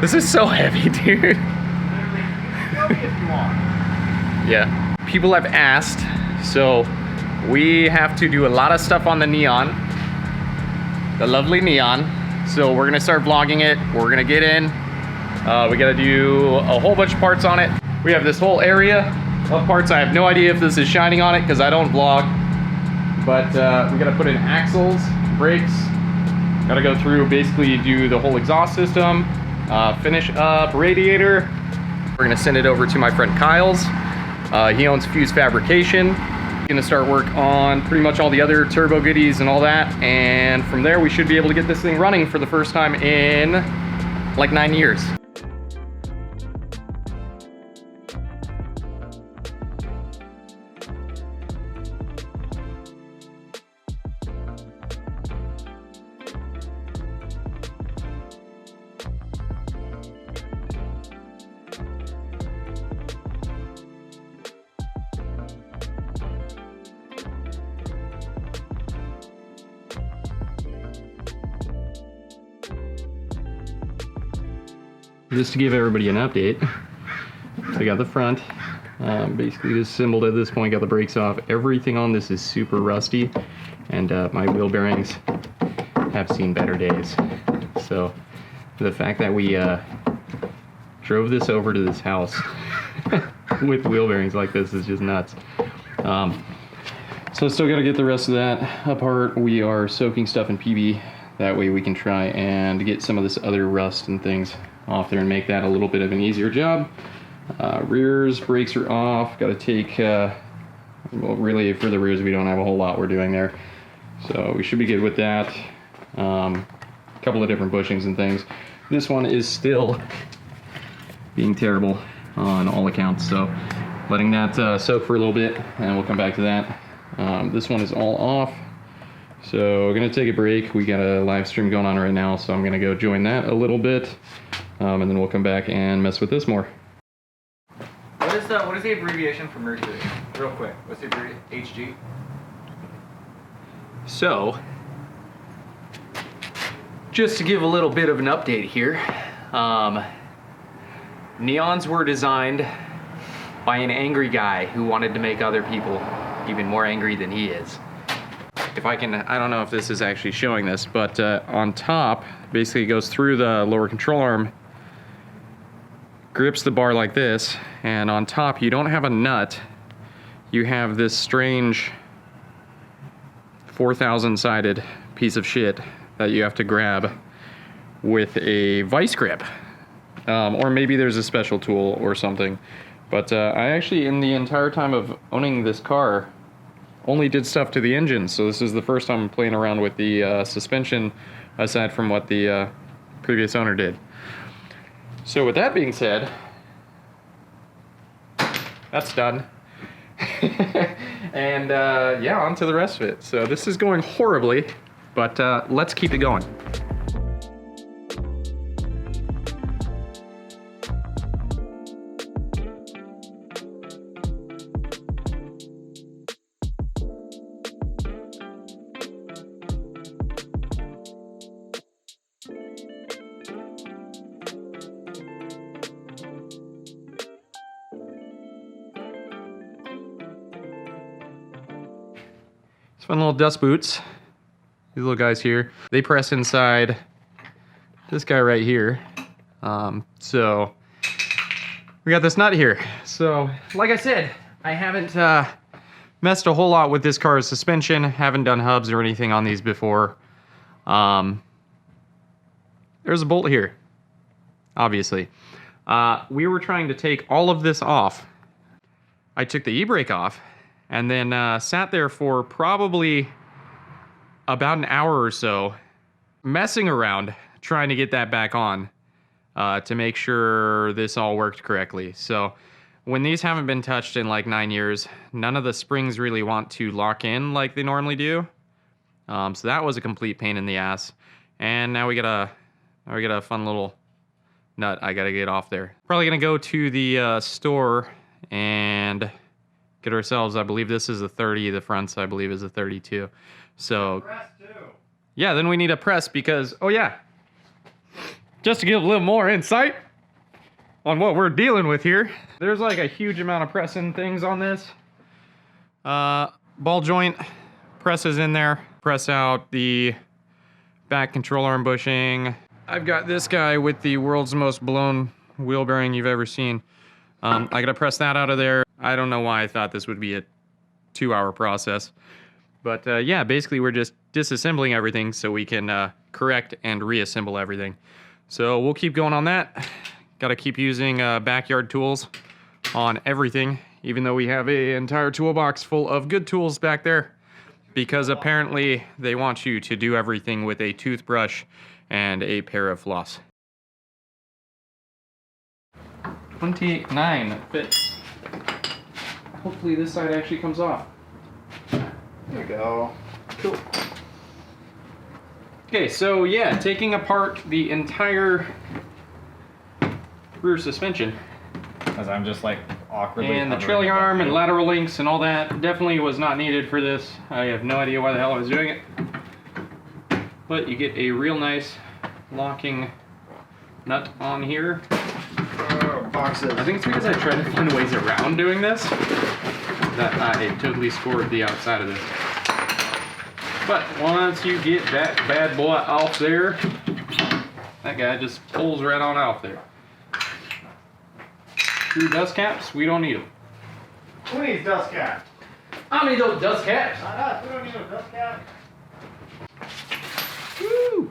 This is so heavy, dude. Literally, show me if you want. Yeah. People have asked, so we have to do a lot of stuff on the neon. The lovely neon. So we're gonna start vlogging it. We're gonna get in. We gotta do a whole bunch of parts on it. We have this whole area of parts. I have no idea if this is shining on it because I don't vlog. But we gotta put in axles, brakes. Gotta go through, basically do the whole exhaust system, finish up radiator. We're gonna send it over to my friend Kyle's. He owns Fuse Fabrication. Gonna start work on pretty much all the other turbo goodies and all that. And from there, we should be able to get this thing running for the first time in like 9 years. Just to give everybody an update, so I got the front basically disassembled at this point, got the brakes off. Everything on this is super rusty, and my wheel bearings have seen better days. So the fact that we drove this over to this house with wheel bearings like this is just nuts. So still got to get the rest of that apart. We are soaking stuff in PB. That way we can try and get some of this other rust and things off there and make that a little bit of an easier job. Rears, brakes are off. Got to take, well, really for the rears we don't have a whole lot we're doing there. So we should be good with that. A couple of different bushings and things. This one is still being terrible on all accounts. So letting that soak for a little bit and we'll come back to that. This one is all off. So we're gonna take a break. We got a live stream going on right now, so I'm gonna go join that a little bit, and then we'll come back and mess with this more. What is the abbreviation for Mercury? Real quick, what's the abbreviation? HG? So, just to give a little bit of an update here, neons were designed by an angry guy who wanted to make other people even more angry than he is. If I can, I don't know if this is actually showing this, but on top, basically it goes through the lower control arm, grips the bar like this, and on top you don't have a nut, you have this strange 4,000 sided piece of shit that you have to grab with a vice grip. Or maybe there's a special tool or something. But I actually, in the entire time of owning this car, only did stuff to the engine, so this is the first time I'm playing around with the suspension aside from what the previous owner did. So with that being said, that's done. And yeah, on to the rest of it. So this is going horribly, but let's keep it going. Fun little dust boots. These little guys here. They press inside this guy right here. So we got this nut here. So like I said, I haven't messed a whole lot with this car's suspension. Haven't done hubs or anything on these before. There's a bolt here, obviously. We were trying to take all of this off. I took the e-brake off and then sat there for probably about an hour or so messing around trying to get that back on to make sure this all worked correctly. So when these haven't been touched in like 9 years, none of the springs really want to lock in like they normally do. So that was a complete pain in the ass. And now we got a fun little nut I gotta get off there. Probably gonna go to the store and get ourselves, I believe this is a 30, the fronts I believe is a 32. So Press too. yeah, then we need a press because, oh yeah, just to give a little more insight on what we're dealing with here. There's like a huge amount of pressing things on this. Ball joint presses in there. Press out the back control arm bushing. I've got this guy with the world's most blown wheel bearing you've ever seen. I gotta press that out of there. I don't know why I thought this would be a 2-hour process. But yeah, basically we're just disassembling everything so we can correct and reassemble everything. So we'll keep going on that. Gotta keep using backyard tools on everything, even though we have an entire toolbox full of good tools back there. Because apparently they want you to do everything with a toothbrush and a pair of floss. 28.9 fits. Hopefully this side actually comes off. There we go. Cool. Okay, so yeah, taking apart the entire rear suspension. As I'm just like awkwardly. And the trailing arm and lateral links and all that definitely was not needed for this. I have no idea why the hell I was doing it. But you get a real nice locking nut on here. Boxes. I think it's because I tried to find ways around doing this that I totally scored the outside of this. But once you get that bad boy off there, that guy just pulls right on out there. True dust caps, we don't need them. Who needs dust cap? I need those dust caps. Not us. We don't need a dust cap. Woo!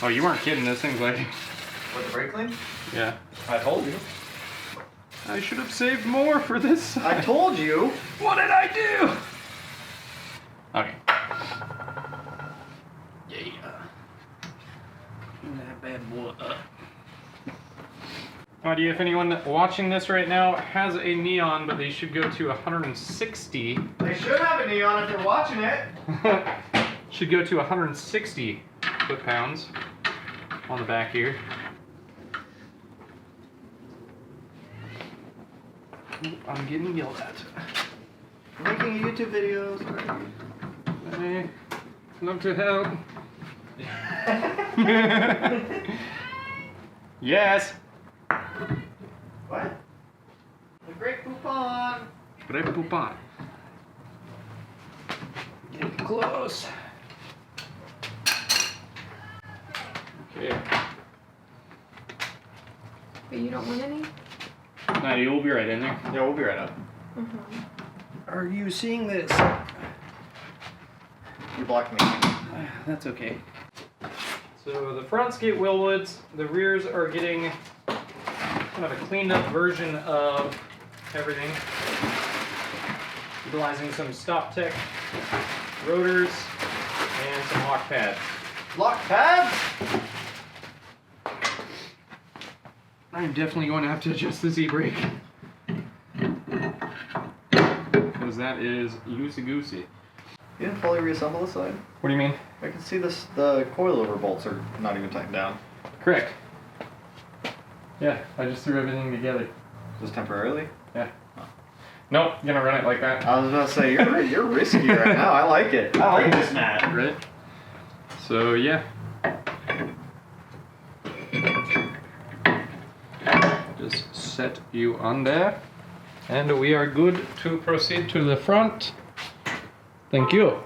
Oh, you weren't kidding. This thing's like... With the brake clean? Yeah. I told you. I should have saved more for this side. I told you. What did I do? Okay. Yeah. That bad boy up. Idea if anyone watching this right now has a neon, but they should go to 160. They should have a neon if they're watching it. Should go to 160 foot-pounds on the back here. Ooh, I'm getting yelled at. Making a YouTube video. Hey, love to help. Yes. What? The great coupon. Great coupon. Getting close. Okay. But you don't want any? No, you'll be right in there. Yeah, we'll be right up. Are you seeing this? You blocked me. That's okay. So the fronts get Willwoods, the rears are getting kind of a cleaned up version of everything. Utilizing some Stop Tech rotors and some lock pads. Lock pads? I'm definitely going to have to adjust this e-brake. Because that is loosey-goosey. You didn't fully reassemble this side? What do you mean? I can see this. The coilover bolts are not even tightened down. Correct. Yeah, I just threw everything together. Just temporarily? Yeah. Nope, gonna run it like that. I was about to say, you're risky right now. I like it. I like this mat. Right? So, yeah. Just set you on there. And we are good to proceed to the front. Thank you.